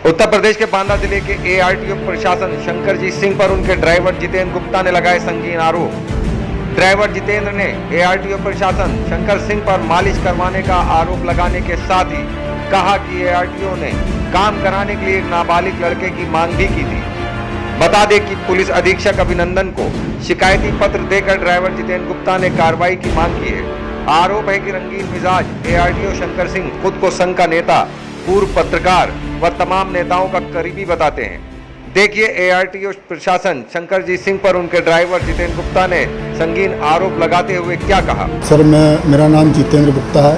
उत्तर प्रदेश के बांदा जिले के एआरटीओ प्रशासन शंकरजीत सिंह पर उनके ड्राइवर जितेंद्र गुप्ता ने लगाए संगीन आरोप। ड्राइवर जितेंद्र ने एआरटीओ प्रशासन शंकर सिंह पर मालिश करवाने का आरोप लगाने के साथ ही कहा कि एआरटीओ ने काम कराने के लिए एक नाबालिग लड़के की मांग भी की थी। बता दें कि पुलिस अधीक्षक अभिनंदन को शिकायती पत्र देकर ड्राइवर जितेंद्र गुप्ता ने कार्रवाई की मांग की है। आरोप है कि रंगीन मिजाज एआरटीओ शंकर सिंह खुद को संघ का नेता, पूर्व पत्रकार व तमाम नेताओं का करीबी बताते हैं। देखिए एआरटीओ प्रशासन शंकरजीत सिंह पर उनके ड्राइवर जितेंद्र गुप्ता ने संगीन आरोप लगाते हुए क्या कहा। सर, मेरा नाम जितेंद्र गुप्ता है।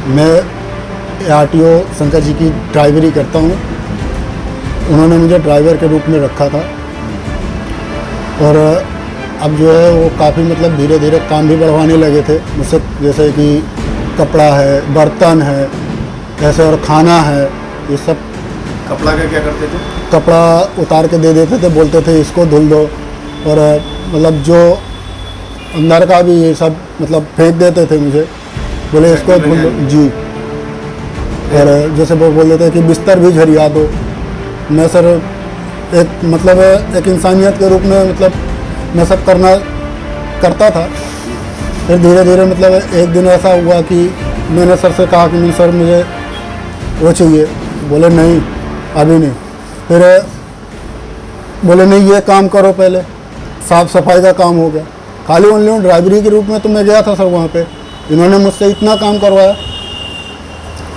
मैं एआरटीओ शंकर जी की ड्राइवरी करता हूँ। उन्होंने मुझे ड्राइवर के रूप में रखा था और अब जो है वो काफ़ी मतलब धीरे धीरे काम भी बढ़वाने लगे थे मुझसे, जैसे कि कपड़ा है, बर्तन है, ऐसे और खाना है, ये सब। कपड़ा का क्या करते थे? कपड़ा उतार के दे देते थे, बोलते थे इसको धुल दो, और मतलब जो अंदर का भी ये सब मतलब फेंक देते थे मुझे, बोले इसको धुल दो जी। और जैसे वो बोल देते कि बिस्तर भी झरिया दो। मैं सर एक इंसानियत के रूप में मतलब मैं सब करता था। फिर धीरे धीरे मतलब एक दिन ऐसा हुआ कि मैंने सर से कहा कि सर मुझे वो चाहिए। बोले नहीं अभी नहीं। फिर बोले नहीं ये काम करो, पहले साफ़ सफाई का काम हो गया। खाली ओनली ड्राइवरी के रूप में तो मैं गया था सर वहाँ पे। इन्होंने मुझसे इतना काम करवाया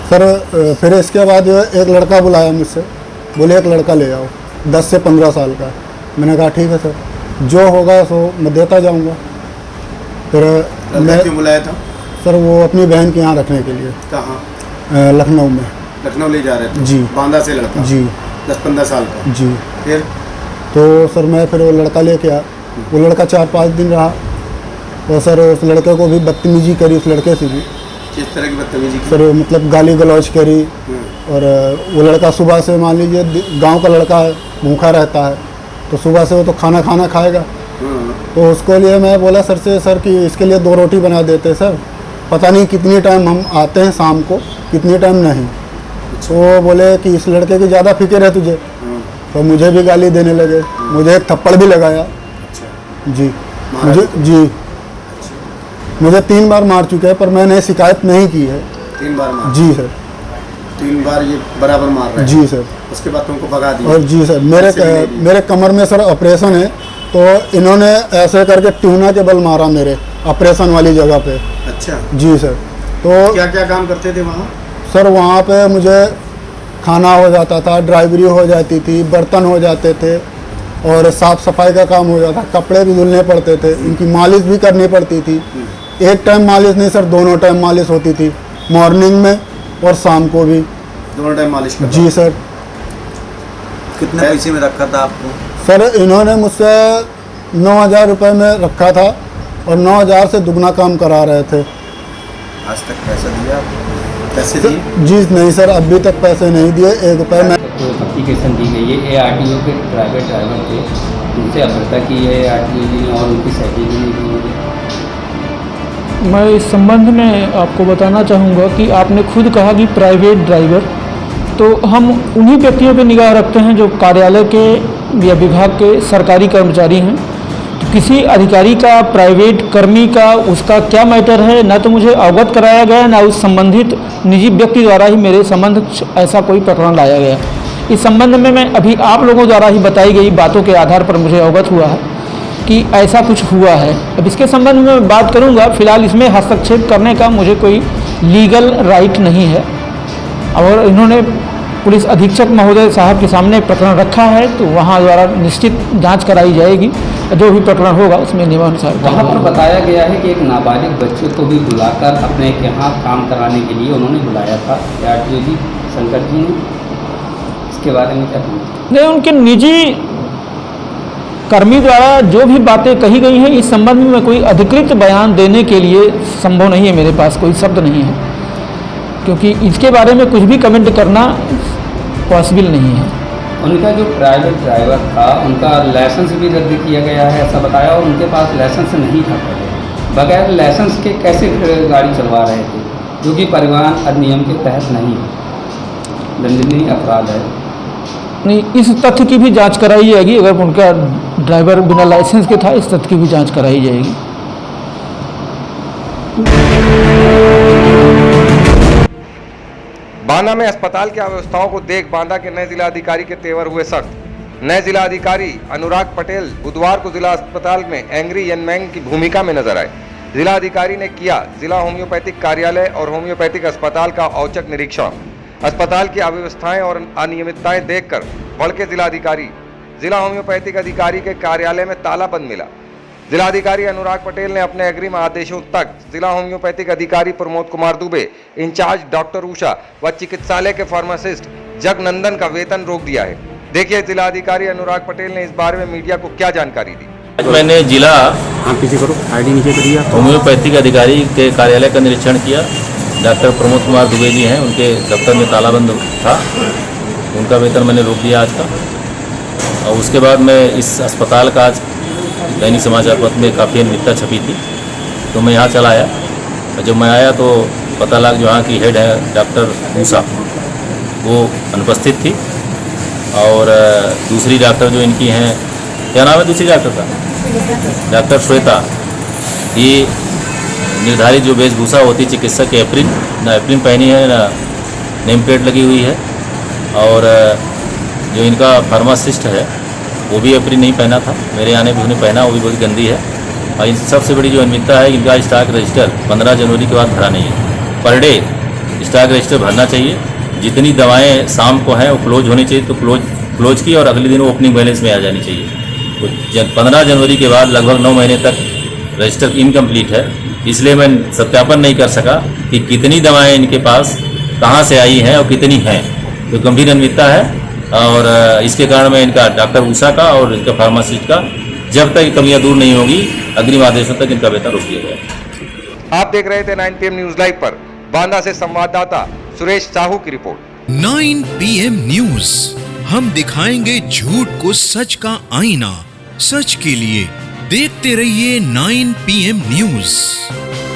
सर। फिर इसके बाद एक लड़का बुलाया मुझसे, बोले एक लड़का ले आओ 10 से 15 साल का। मैंने कहा ठीक है सर, जो होगा सो मैं देता जाऊंगा। फिर मैं क्यों बुलाया था? सर वो अपनी बहन के यहाँ रखने के लिए। कहाँ? लखनऊ में। लखनऊ ले जा रहे थे? जी। बांदा से लड़का? जी। 10-15 साल का? जी। फिर तो सर मैं फिर वो लड़का लेके आया। वो लड़का 4-5 दिन रहा और सर उस लड़के को भी बदतमीजी करी, उस लड़के से भी। किस तरह की बदतमीजी की? सर मतलब गाली गलौज करी। और वो लड़का सुबह से, मान लीजिए गांव का लड़का है, भूखा रहता है, तो सुबह से वो तो खाना खाएगा। तो उसके लिए मैं बोला सर से, सर कि इसके लिए 2 रोटी बना देते सर, पता नहीं कितनी टाइम हम आते हैं शाम को, कितनी टाइम नहीं। तो वो बोले कि इस लड़के की ज़्यादा फिक्र है तुझे। तो मुझे भी गाली देने लगे, मुझे एक थप्पड़ भी लगाया जी। मुझे 3 बार मार चुके हैं, पर मैंने शिकायत नहीं की है। 3 बार मार? जी सर। 3 बार ये बराबर मार रहे हैं? जी सर। उसके बाद तुमको भगा दिया? और जी सर, मेरे कमर में सर ऑपरेशन है, तो इन्होंने ऐसे करके ट्यूना के बल मारा मेरे ऑपरेशन वाली जगह पे। अच्छा जी सर। तो क्या क्या काम करते थे वहाँ? सर वहाँ पे मुझे खाना हो जाता था, ड्राइवरी हो जाती थी, बर्तन हो जाते थे, और साफ़ सफाई का काम हो जाता, कपड़े भी धुलने पड़ते थे, इनकी मालिश भी करनी पड़ती थी। एक टाइम मालिश नहीं सर, दोनों टाइम मालिश होती थी, मॉर्निंग में और शाम को भी। दोनों टाइम मालिश करता? जी सर। कितने पैसे में रखा था आपको? सर इन्होंने मुझसे 9,000 रुपये में रखा था और 9,000 से दुगना काम करा रहे थे। आज तक पैसा दिया? पैसे दिए? जी नहीं सर, अभी तक पैसे नहीं दिए, 1 रुपये में। तो एप्लीकेशन दी गई है एआरटीओ के प्राइवेट ड्राइवर थे, उनसे अभ्यर्थना की है एआरटीओ जी ने और उनकी सहयोगी नहीं दी है। मैं इस संबंध में आपको बताना चाहूँगा कि आपने खुद कहा कि प्राइवेट ड्राइवर, तो हम उन्हीं व्यक्तियों पर निगाह रखते हैं जो कार्यालय के या विभाग के सरकारी कर्मचारी हैं। तो किसी अधिकारी का, प्राइवेट कर्मी का, उसका क्या मैटर है, ना तो मुझे अवगत कराया गया, ना उस संबंधित निजी व्यक्ति द्वारा ही मेरे संबंध ऐसा कोई प्रकरण लाया गया। इस संबंध में मैं अभी आप लोगों द्वारा ही बताई गई बातों के आधार पर मुझे अवगत हुआ है कि ऐसा कुछ हुआ है। अब इसके संबंध में मैं बात करूंगा। फिलहाल इसमें हस्तक्षेप करने का मुझे कोई लीगल राइट नहीं है, और इन्होंने पुलिस अधीक्षक महोदय साहब के सामने प्रकरण रखा है, तो वहाँ द्वारा निश्चित जांच कराई जाएगी। जो भी प्रकरण होगा उसमें नियमानुसार। वहाँ पर बताया गया है कि एक नाबालिग बच्चे को भी बुलाकर अपने यहाँ काम कराने के लिए उन्होंने बुलाया था एआरटीओ जी शंकर जी ने, इसके बारे में क्या कहना? नहीं, उनके निजी कर्मी द्वारा जो भी बातें कही गई हैं, इस संबंध में कोई अधिकृत बयान देने के लिए संभव नहीं है, मेरे पास कोई शब्द नहीं है, क्योंकि इसके बारे में कुछ भी कमेंट करना पॉसिबल नहीं है। उनका जो प्राइवेट ड्राइवर था उनका लाइसेंस भी रद्द किया गया है ऐसा बताया, और उनके पास लाइसेंस नहीं था पहले। बगैर लाइसेंस के कैसे गाड़ी चलवा रहे थे, जो कि परिवहन अधिनियम के तहत नहीं है, दंडनीय अपराध है। इस तथ्य की भी जांच कराई जाएगी, अगर उनका ड्राइवर बिना लाइसेंस के था, इस तथ्य की भी जांच कराई जाएगी। बांदा में अस्पताल की अव्यवस्थाओं को देख बांदा के नए जिलाधिकारी के तेवर हुए सख्त। नए जिलाधिकारी अनुराग पटेल बुधवार को जिला अस्पताल में एंग्री यंग मैन की भूमिका में नजर आए। जिलाधिकारी ने किया जिला होम्योपैथिक कार्यालय और होम्योपैथिक अस्पताल का औचक निरीक्षण। अस्पताल की अव्यवस्थाएं और अनियमितताएं देखकर भड़के जिलाधिकारी। जिला होम्योपैथिक अधिकारी के कार्यालय में ताला बंद मिला। जिलाधिकारी अनुराग पटेल ने अपने अग्रिम आदेशों तक जिला होम्योपैथिक अधिकारी प्रमोद कुमार दुबे, इंचार्ज डॉक्टर उषा व चिकित्सालय के फार्मासिस्ट जगनंदन का वेतन रोक दिया है। देखिए जिलाधिकारी अनुराग पटेल ने इस बारे में मीडिया को क्या जानकारी दी। आज मैंने जिला होम्योपैथिक अधिकारी के कार्यालय का निरीक्षण किया। डॉक्टर प्रमोद कुमार दुबे जी हैं, उनके दफ्तर में तालाबंद था, उनका वेतन मैंने रोक दिया आज का। और उसके बाद मैं इस अस्पताल का आज दैनिक समाचार पत्र में काफ़ी अनियमितता छपी थी, तो मैं यहाँ चला आया। जब मैं आया तो पता लगा जो यहाँ की हेड है डॉक्टर उषा, वो अनुपस्थित थी। और दूसरी डॉक्टर जो इनकी हैं, क्या नाम है दूसरी डॉक्टर का? डॉक्टर श्वेता। ये निर्धारित जो वेशभूषा होती चिकित्सक की, एप्रिन पहनी है, ना नेम प्लेट लगी हुई है। और जो इनका फार्मासिस्ट है वो भी एप्रिन नहीं पहना था, मेरे आने भी उन्हें पहना, वो भी बहुत गंदी है। और इन सबसे बड़ी जो अनियमितता है, इनका स्टॉक रजिस्टर 15 जनवरी के बाद भरा नहीं है। पर डे स्टॉक रजिस्टर भरना चाहिए। जितनी दवाएं शाम को हैं वो क्लोज होनी चाहिए, तो क्लोज की, और अगले दिन वो ओपनिंग बैलेंस में आ जानी चाहिए। तो 15 जनवरी के बाद लगभग 9 महीने तक रजिस्टर इनकम्प्लीट है, इसलिए मैं सत्यापन नहीं कर सका कि कितनी दवाएं इनके पास कहाँ से आई हैं और कितनी हैं। तो गंभीर अनियमितता है, और इसके कारण मैं इनका डॉक्टर उषा का और इनका फार्मासिस्ट का जब तक कमियां दूर नहीं होगी, अग्रिम आदेशों तक इनका वेतन रोक दिया गया। आप देख रहे थे 9 PM न्यूज लाइव पर। बांदा से संवाददाता सुरेश साहू की रिपोर्ट। 9 PM न्यूज, हम दिखाएंगे झूठ को सच का आईना। सच के लिए देखते रहिए 9 PM न्यूज।